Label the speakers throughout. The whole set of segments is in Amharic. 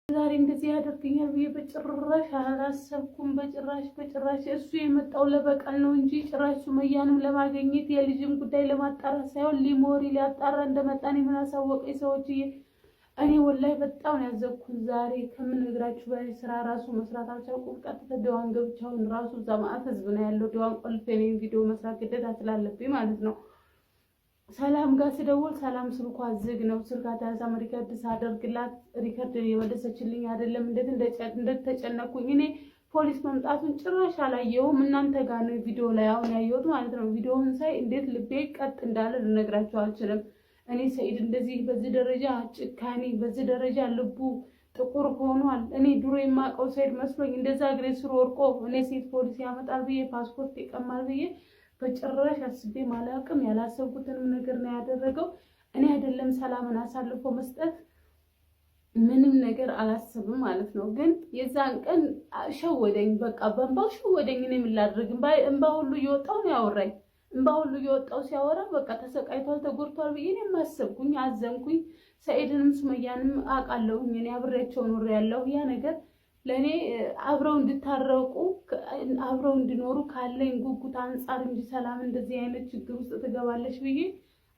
Speaker 1: ዛሬ እንደዚህ ያደርገኛል ብዬ በጭራሽ አላሰብኩም። በጭራሽ እሱ የመጣው ለበቀል ነው እንጂ ጭራሽ ሱመያንም ለማግኘት የልጅም ጉዳይ ለማጣራት ሳይሆን ሊሞሪ ሊያጣራ እንደመጣን ምን አሳወቀኝ ሰዎችዬ። እኔ ወላሂ በጣም ያዘኩት ዛሬ ከምነግራችሁ በላይ ስራ ራሱ መስራት አልቻልኩም። ቀጥታ ዲዋን ገብቻውን ራሱ ዘማአት ህዝብ ነው ያለው። ዲዋን ቆልፌ ነው ቪዲዮ መስራት ግዴታ ስላለብኝ ማለት ነው። ሰላም ጋር ስደውል ሰላም ስልኳ ዝግ ነው። ስልካ ታዛ ሪከርድ ሳደርግላት ሪከርድ የመለሰችልኝ አይደለም። እንዴት ተጨነኩኝ። እኔ ፖሊስ መምጣቱን ጭራሽ አላየሁም። እናንተ ጋር ነው ቪዲዮ ላይ አሁን ያየሁት ማለት ነው። ቪዲዮውን ሳይ እንዴት ልቤ ቀጥ እንዳለ ልነግራችሁ አልችልም። እኔ ሰኢድ እንደዚህ በዚህ ደረጃ ጭካኔ በዚህ ደረጃ ልቡ ጥቁር ሆኗል። እኔ ድሮ የማውቀው ሰኢድ መስሎኝ እንደዛ እግሬ ስር ወርቆ እኔ ሴት ፖሊስ ያመጣል ብዬ ፓስፖርት ይቀማል ብዬ በጭራሽ አስቤ ማላውቅም። ያላሰብኩትንም ነገር ነው ያደረገው። እኔ አይደለም ሰላምን አሳልፎ መስጠት ምንም ነገር አላስብም ማለት ነው። ግን የዛን ቀን ሸወደኝ። በቃ በእንባው ሸወደኝ። እኔ ምን ላድርግ? እንባ ሁሉ እየወጣው ነው ያወራኝ። እንባ ሁሉ እየወጣው ሲያወራ በቃ ተሰቃይቷል ተጎድቷል ብዬ እኔም አሰብኩኝ፣ አዘንኩኝ። ሰኢድንም ሱመያንም አውቃለሁኝ። እኔ አብሬያቸው ኖር ያለው ያ ነገር ለኔ አብረው እንድታረቁ አብረው እንዲኖሩ ካለኝ ጉጉት አንፃር እንጂ ሰላም እንደዚህ አይነት ችግር ውስጥ ትገባለች ብዬ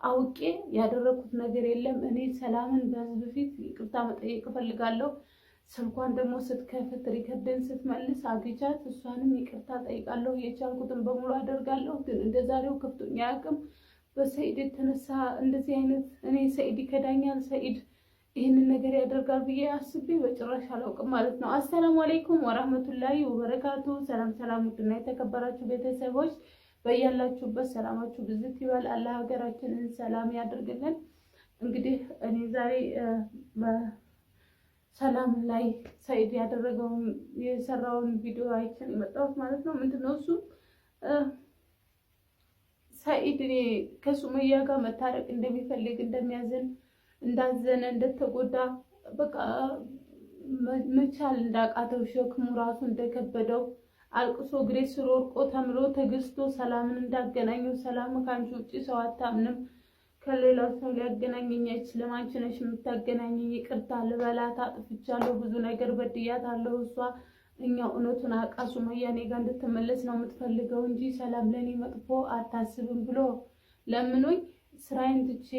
Speaker 1: አውቄ ያደረኩት ነገር የለም። እኔ ሰላምን በህዝብ ፊት ይቅርታ መጠየቅ እፈልጋለሁ። ስልኳን ደግሞ ስትከፍት ሪከርድን ስትመልስ አግቻት እሷንም ይቅርታ ጠይቃለሁ። የቻልኩትን በሙሉ አደርጋለሁ። ግን እንደዛሬው ከፍቶኛ አያውቅም። በሰኢድ የተነሳ እንደዚህ አይነት እኔ ሰኢድ ይከዳኛል፣ ሰኢድ ይህንን ነገር ያደርጋል ብዬ አስቤ በጭራሽ አላውቅም ማለት ነው። አሰላሙ አለይኩም ወራህመቱላሂ ወበረካቱ። ሰላም ውድና የተከበራችሁ ቤተሰቦች በያላችሁበት ሰላማችሁ ብዝት ይበል። አላህ ሀገራችንን ሰላም ያደርግልን። እንግዲህ እኔ ዛሬ ሰላም ላይ ሰኢድ ያደረገውን የሰራውን ቪዲዮ አይቼን የመጣሁት ማለት ነው። ምንድነው እሱ ሰኢድ እኔ ከሱመያ ጋር መታረቅ እንደሚፈልግ እንደሚያዝን እንዳዘነ እንደተጎዳ በቃ መቻል እንዳቃተው ሸክሙ ራሱ እንደከበደው አልቅሶ እግሬ ስር ወርቆ ተምሮ ተገዝቶ ሰላምን እንዳገናኘው ሰላም ካንቺ ውጪ ሰው አታምንም፣ ከሌላ ሰው ሊያገናኘኝ አይችልም፣ አንቺ ነሽ የምታገናኘኝ፣ ይቅርታ ልበላት፣ አጥፍቻለሁ፣ ብዙ ነገር በድያታለሁ። እሷ እኛው እውነቱን አውቃ ሱመያ እኔ ጋር እንድትመለስ ነው የምትፈልገው እንጂ ሰላም ለኔ መጥፎ አታስብም ብሎ ለምኖኝ ስራዬን ትቼ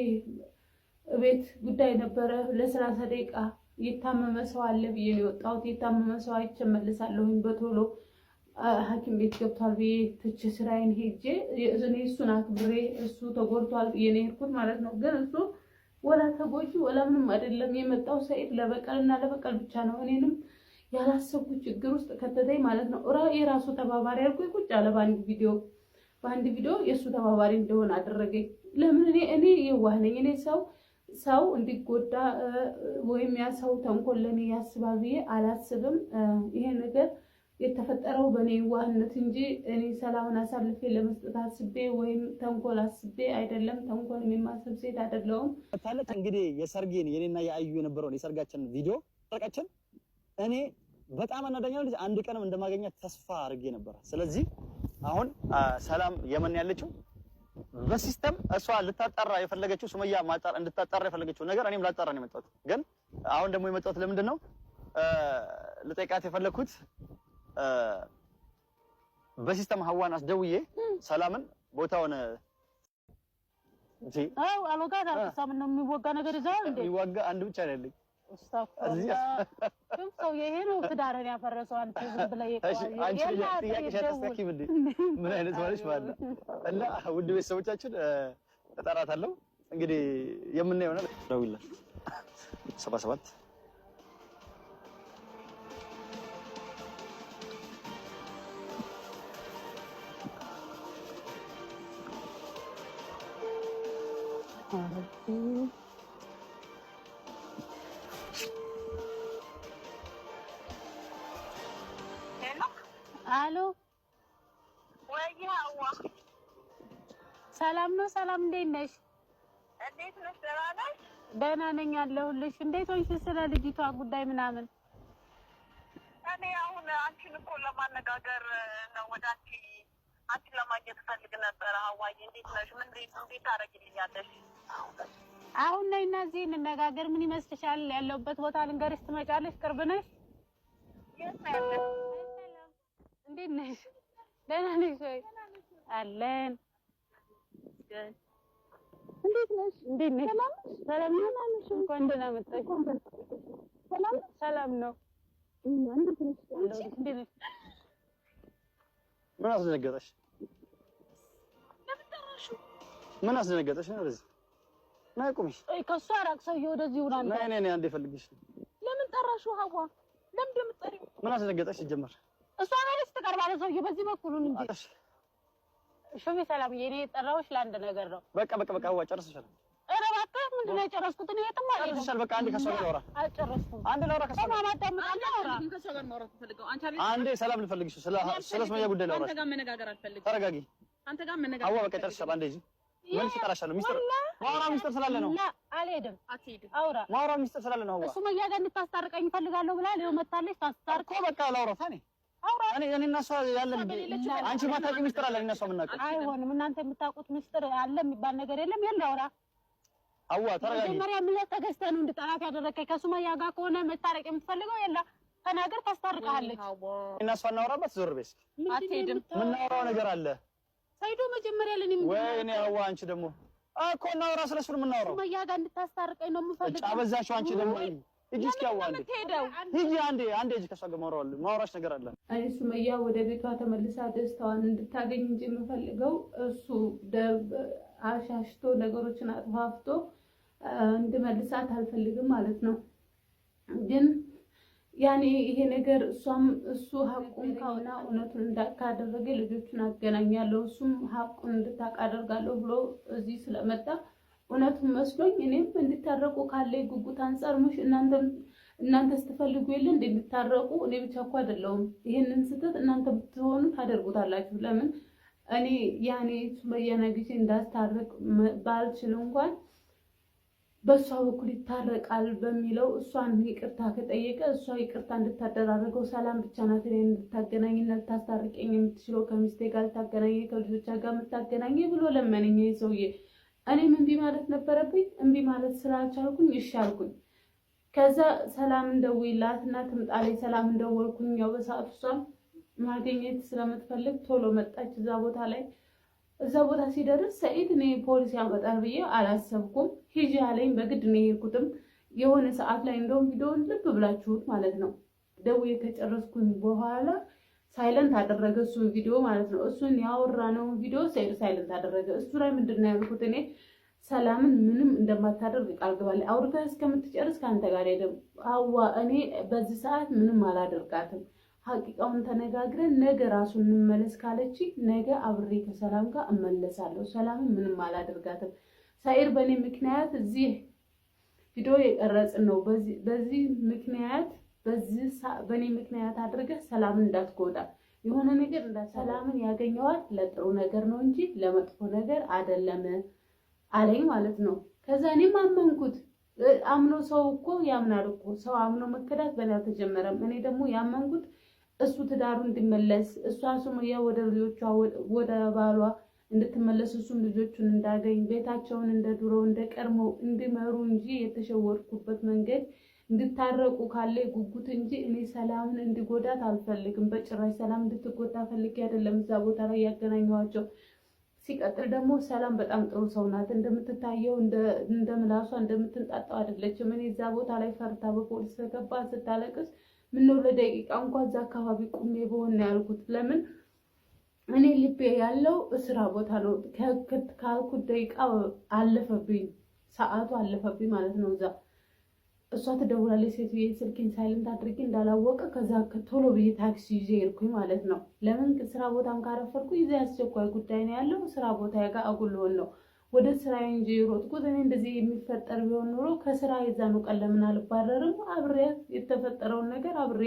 Speaker 1: ቤት ጉዳይ ነበረ ለ30 ደቂቃ የታመመ ሰው አለ ብዬ ነው የወጣሁት። የታመመ ሰው አይቼ እመለሳለሁኝ በቶሎ ሐኪም ቤት ገብቷል ብዬ ትቼ ስራዬን ሄጄ እኔ እሱን አክብሬ እሱ ተጎድቷል ብዬ ነው የሄድኩት ማለት ነው። ግን እሱ ወላ ተጎጂ ወላ ምንም አይደለም። የመጣው ሰኢድ ለበቀልና ለበቀል ብቻ ነው። እኔንም ያላሰብኩት ችግር ውስጥ ከተተኝ ማለት ነው። የራሱ ተባባሪ አድርጎ ቁጭ አለ በአንድ ቪዲዮ የእሱ ተባባሪ እንደሆነ አደረገኝ። ለምን እኔ የዋህ ነኝ። እኔ ሰው እንዲጎዳ ወይም ያ ሰው ተንኮል ለኔ ያስባል ብዬ አላስብም። ይሄ ነገር የተፈጠረው በኔ ዋህነት እንጂ እኔ ሰላምን አሳልፌ ለመስጠት አስቤ ወይም ተንኮል አስቤ አይደለም። ተንኮል የማስብ ሴት አይደለሁም።
Speaker 2: ታለች እንግዲህ የሰርጌን የኔና የአዩ የነበረውን የሰርጋችን ቪዲዮ ጠርቀችን እኔ በጣም አናደኛው ልጅ አንድ ቀንም እንደማገኛት ተስፋ አድርጌ ነበር። ስለዚህ አሁን ሰላም የመን ያለችው በሲስተም እሷ ልታጣራ የፈለገችው ሱመያ እንድታጣራ የፈለገችው ነገር እኔም ላጣራ ነው የመጣሁት። ግን አሁን ደግሞ የመጣሁት ለምንድን ነው ልጠይቃት የፈለኩት በሲስተም ሐዋን አስደውዬ ሰላምን ቦታውን
Speaker 1: አሎጋዳ ሰላም ነው የሚወጋ ነገር ይዛል እንዴ?
Speaker 2: የሚወጋ አንድ ብቻ አይደለም።
Speaker 1: ሰው ይሄ ነው ትዳርን ያፈረሰው። አንተ ዝም ብለህ
Speaker 2: ምን አይነት ማለት ማለት እና ውድ ቤተሰቦቻችን ተጣራታለሁ እንግዲህ የምናየው ነው። ደውላ 77
Speaker 1: አሎ
Speaker 3: ወይዬ
Speaker 1: ሰላም ነው። ሰላም እንዴት ነሽ?
Speaker 3: እንዴት ነሽ? ደህና ነሽ?
Speaker 1: ደህና ነኝ አለሁልሽ። እንዴት ሆንሽ? ስለ ልጅቷ ጉዳይ ምናምን
Speaker 3: እኔ አሁን አንቺን እኮ ለማነጋገር ነው ወደ አንቺን ለማግኘት ፈልግ ነበር። ሀዋዬ እንዴት ነሽ? እንዴት ታደርጊልኛለሽ?
Speaker 1: አሁን ነይና እዚህ እንነጋገር። ምን ይመስልሻል? ያለውበት ቦታ ልንገርሽ፣ ትመጫለሽ? ቅርብ ነሽ? እንዴት ነሽ? ደህና ነሽ ወይ? አለን። እንዴት ነሽ? እንዴት ነሽ? ሰላም ነሽ? እንኳን ደህና መጣሽ። ሰላም ነው። እንዴት ነሽ? እንዴት ነሽ?
Speaker 2: ምን አስደነገጠሽ? ምን አስደነገጠሽ ነው? ወደዚህ ነይ ቁሚ።
Speaker 1: ከእሱ አራቅ ሰውዬው ወደዚህ ይውላል።
Speaker 2: ነይ አንዴ ፈልግሽ።
Speaker 1: ለምን ጠራሽው? ሀዋ ለምን እንደምትጠሪው?
Speaker 2: ምን አስደነገጠሽ? ጀመር
Speaker 1: እሷ ማለት ትቀርባለህ። ሰውዬው በዚህ በኩል ነው እንጂ ሹሚ ሰላምዬ፣ እኔ የጠራሁሽ ለአንድ ነገር ነው።
Speaker 2: በቃ ሀዋ ጨርሰሻል?
Speaker 1: ኧረ እባክህ ምንድን ነው የጨረስኩት? እኔ የትም አልሄድም።
Speaker 2: ጨርሰሻል? በቃ አንዴ ከእሷ ጋር ላውራ።
Speaker 1: አልጨረስኩም።
Speaker 2: አንዴ ላውራ ከእሷ ጋር። አንዴ ሰላም ልፈልግሽ፣ ስለ ሱመያ ጉዳይ ላውራ።
Speaker 4: አንተ ጋር መነጋገር አልፈልግም።
Speaker 2: ተረጋጊ።
Speaker 4: አንተ ጋር መነጋገር
Speaker 2: ሀዋ በቃ ጨርሰሻል? አንዴ እዚህ ምን ትጠራሻለሁ? ሚስጥር ማውራው ሚስጥር ስላለ ነው።
Speaker 1: አልሄድም።
Speaker 4: አትሄድም።
Speaker 1: አውራ
Speaker 2: ማውራው ሚስጥር ስላለ ነው። ሀዋ
Speaker 1: ሱመያ ጋር እንድታስታርቀኝ እፈልጋለሁ ብላ ነው መታለች። ታስታርቆ
Speaker 2: በቃ ላውራ ታኔ እኔ እና እሷ ያለን አንቺ ማታውቂው ሚስጥር አለ። እኔ እና እሷ የምናውቀው
Speaker 1: አይሆንም። እናንተ የምታውቁት ሚስጥር አለ የሚባል ነገር የለም። አውራ
Speaker 2: ሀዋ ተረጋጊ።
Speaker 1: መጀመሪያ ምን ተገዝተህ ነው እንድጠላት ያደረከኝ? ከሱመያ ጋር ከሆነ መታረቅ የምትፈልገው የለ ተናገር፣ ታስታርቃለች።
Speaker 2: እና እሷ እናወራበት። ዞር በይ እስኪ።
Speaker 4: አትሄድም።
Speaker 2: የምናወራው ነገር አለ።
Speaker 1: ሰይዶ መጀመሪያ ለኔ ምን
Speaker 2: ወይኔ ሀዋ አንቺ ደግሞ እኮ እናወራ ስለሱ ነው የምናወራው።
Speaker 1: ሱመያ ጋር እንድታስታርቀኝ ነው የምፈልገው።
Speaker 2: አበዛሽው አንቺ ደግሞ ሂጂ እስኪ ሀዋ ሂጂ አንዴ ሂጂ። ከእሷ ጋር ማውራሽ ነገር አለ።
Speaker 1: እኔ ሱመያ ወደ ቤቷ ተመልሳ ደስታዋን እንድታገኝ እንጂ የምፈልገው እሱ አሻሽቶ ነገሮችን አጥፋፍቶ እንድመልሳት አልፈልግም ማለት ነው። ግን ያኔ ይሄ ነገር እሱ ሀቁን ካውና እውነቱን እንዳካደረገ ልጆቹን አገናኛለሁ እሱም ሀቁን እንድታውቅ አደርጋለሁ ብሎ እዚህ ስለመጣ እውነቱን መስሎኝ እኔም እንድታረቁ ካለ ጉጉት አንፃር ሙሽ እናንተ ስትፈልጉ የለ እንድታረቁ እኔ ብቻ እኮ አይደለሁም። ይሄንን ስህተት እናንተ ብትሆኑ ታደርጉታላችሁ። ለምን እኔ ያኔ ሱመያ ነግቼ እንዳስታርቅ ባልችል እንኳን በሷ በኩል ይታረቃል በሚለው እሷን ይቅርታ ከጠየቀ እሷ ይቅርታ እንድታደራረገው ሰላም ብቻ ናት እኔን እንድታገናኝና ልታስታርቀኝ የምትችለው ከሚስቴ ጋር ልታገናኘ ከልጆቿ ጋር የምታገናኘ ብሎ ለመነኝ ሰውዬ። እኔም እምቢ ማለት ነበረብኝ። እምቢ ማለት ስላልቻልኩኝ እሺ አልኩኝ። ከዛ ሰላም እንደውይላትና ትምጣለኝ። ሰላም እንደወልኩኝ ያው በሰዓቱ እሷም ማግኘት ስለምትፈልግ ቶሎ መጣች እዛ ቦታ ላይ። እዛ ቦታ ሲደርስ ሰኢድ እኔ ፖሊስ ያመጣል ብዬ አላሰብኩም። ሂጂ አለኝ። በግድ ነው የሄድኩትም። የሆነ ሰዓት ላይ እንደውም ቪዲዮውን ልብ ብላችሁት ማለት ነው ደውዬ ከጨረስኩኝ በኋላ ሳይለንት አደረገ እሱ ቪዲዮ ማለት ነው። እሱን ያወራነው ቪዲዮ ሰኢድ ሳይለንት አደረገ። እሱ ላይ ምንድነው ያልኩት እኔ ሰላምን ምንም እንደማታደርግ ቃል ገባለች። አውርተህ እስከምትጨርስ ከአንተ ጋር ሄደም ሀዋ እኔ በዚህ ሰዓት ምንም አላደርጋትም። ሀቂቃውን ተነጋግረን ነገ ራሱን እንመለስ ካለች ነገ አብሬ ከሰላም ጋር እመለሳለሁ። ሰላምን ምንም አላደርጋትም። ሰኢድ በእኔ ምክንያት እዚህ ቪዲዮ የቀረጽን ነው። በዚህ ምክንያት በእኔ ምክንያት አድርገህ ሰላምን እንዳትጎዳ የሆነ ነገር ሰላምን ያገኘዋት ለጥሩ ነገር ነው እንጂ ለመጥፎ ነገር አይደለም አለኝ ማለት ነው። ከዛ እኔም አመንኩት። አምኖ ሰው እኮ ያምናል እኮ ሰው አምኖ መከዳት በእኔ አልተጀመረም። እኔ ደግሞ ያመንኩት እሱ ትዳሩ እንዲመለስ እሷ ሱመያ ወደ ልጆቿ ወደ ባሏ እንድትመለስ እሱም ልጆቹን እንዳገኝ ቤታቸውን እንደ ድሮ እንደ ቀድሞ እንዲመሩ እንጂ የተሸወድኩበት መንገድ እንድታረቁ ካለ ጉጉት እንጂ እኔ ሰላምን እንዲጎዳት አልፈልግም። በጭራሽ ሰላም እንድትጎዳ ፈልጌ አይደለም እዛ ቦታ ላይ ያገናኘኋቸው። ሲቀጥል ደግሞ ሰላም በጣም ጥሩ ሰው ናት። እንደምትታየው እንደ ምላሷ እንደምትንጣጣው አይደለችም። እኔ እዛ ቦታ ላይ ፈርታ በፖሊስ ተገባ ስታለቅስ ምነው ለደቂቃ እንኳን እዛ አካባቢ ቁሜ በሆነ ያልኩት። ለምን እኔ ልቤ ያለው ስራ ቦታ ነው። ካልኩት ደቂቃ አለፈብኝ፣ ሰዓቱ አለፈብኝ ማለት ነው። እዛ እሷ ትደውላለች። ሴትዬ ስልኬን ሳይለንት አድርጌ እንዳላወቀ ከዛ ቶሎ ብዬ ታክሲ ይዤ ሄድኩኝ ማለት ነው። ለምን ስራ ቦታም ካረፈርኩኝ እዛ አስቸኳይ ጉዳይ ነው ያለው ስራ ቦታ ጋር አጉልሆን ነው ወደ ስራ እንጂ ሮጥኩት። እኔ እንደዚህ የሚፈጠር ቢሆን ኖሮ ከስራ የዛኑ ቀን ለምን አልባረርም? አብሬ የተፈጠረውን ነገር አብሬ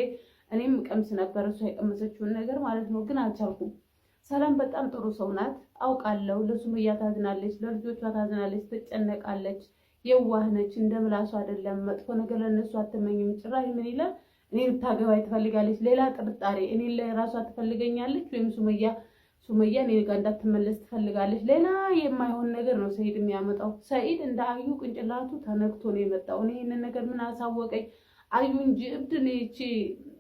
Speaker 1: እኔም ቀምስ ነበር እሷ የቀመሰችውን ነገር ማለት ነው። ግን አልቻልኩም። ሰላም በጣም ጥሩ ሰው ናት አውቃለሁ። ለሱመያ ታዝናለች፣ ለልጆቿ ታዝናለች፣ ትጨነቃለች፣ የዋህ ነች። እንደ ምላሱ አይደለም። መጥፎ ነገር ለነሱ አትመኝም። ጭራሽ ምን ይላል እኔ ልታገባኝ ትፈልጋለች። ሌላ ጥርጣሬ እኔ ለራሷ ትፈልገኛለች ወይም ሱመያ ሱመያ እኔ ጋር እንዳትመለስ ትፈልጋለች። ሌላ የማይሆን ነገር ነው ሰኢድ የሚያመጣው። ሰኢድ እንደ አዩ ቅንጭላቱ ተነክቶ ነው የመጣው። እኔ ይሄንን ነገር ምን አሳወቀኝ? አዩ እንጂ እብድ ነው እቺ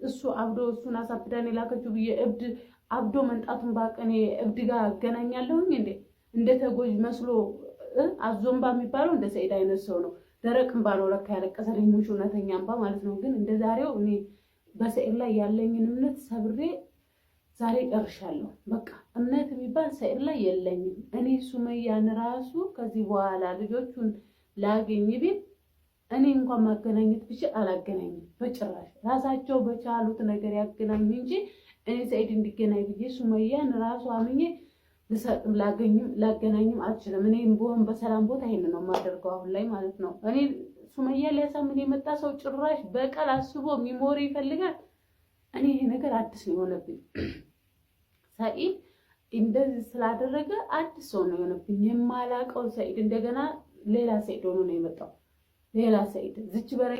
Speaker 1: እሱ አብዶ እሱን አሳብዳን የላከችው ብዬ እብድ አብዶ መንጣቱን ባቀኔ እብድ ጋር አገናኛለሁኝ እንዴ? እንደ ተጎጅ መስሎ አዞምባ የሚባለው እንደ ሰኢድ አይነት ሰው ነው። ደረቅ እንባ ነው ለካ ያለቀሰልኝ ሙሽ እውነተኛ እንባ ማለት ነው። ግን እንደ ዛሬው እኔ በሰኢድ ላይ ያለኝን እምነት ሰብሬ ዛሬ ቀርሻለሁ። በቃ እምነት የሚባል ሰኢድ ላይ የለኝም። እኔ ሱመያን ራሱ ከዚህ በኋላ ልጆቹን ላገኝ ቢል እኔ እንኳን ማገናኘት ብችል አላገናኝም በጭራሽ። ራሳቸው በቻሉት ነገር ያገናኙ እንጂ እኔ ሰኢድ እንዲገናኝ ብዬ ሱመያን ራሱ አምኜ ልሰጥም ላገናኝም አልችልም። እኔም ብሆን በሰላም ቦታ ይሄን ነው የማደርገው አሁን ላይ ማለት ነው። እኔ ሱመያ ሊያሳምን የመጣ ሰው ጭራሽ በቀል አስቦ ሚሞሪ ይፈልጋል። እኔ ይሄ ነገር አዲስ ነው የሆነብኝ። ሰኢድ እንደዚህ ስላደረገ አዲስ ሰው ነው የሆነብኝ። የማላውቀው ሰኢድ እንደገና ሌላ ሰኢድ ሆኖ ነው የመጣው። ሌላ ሰኢድ ዝች በረ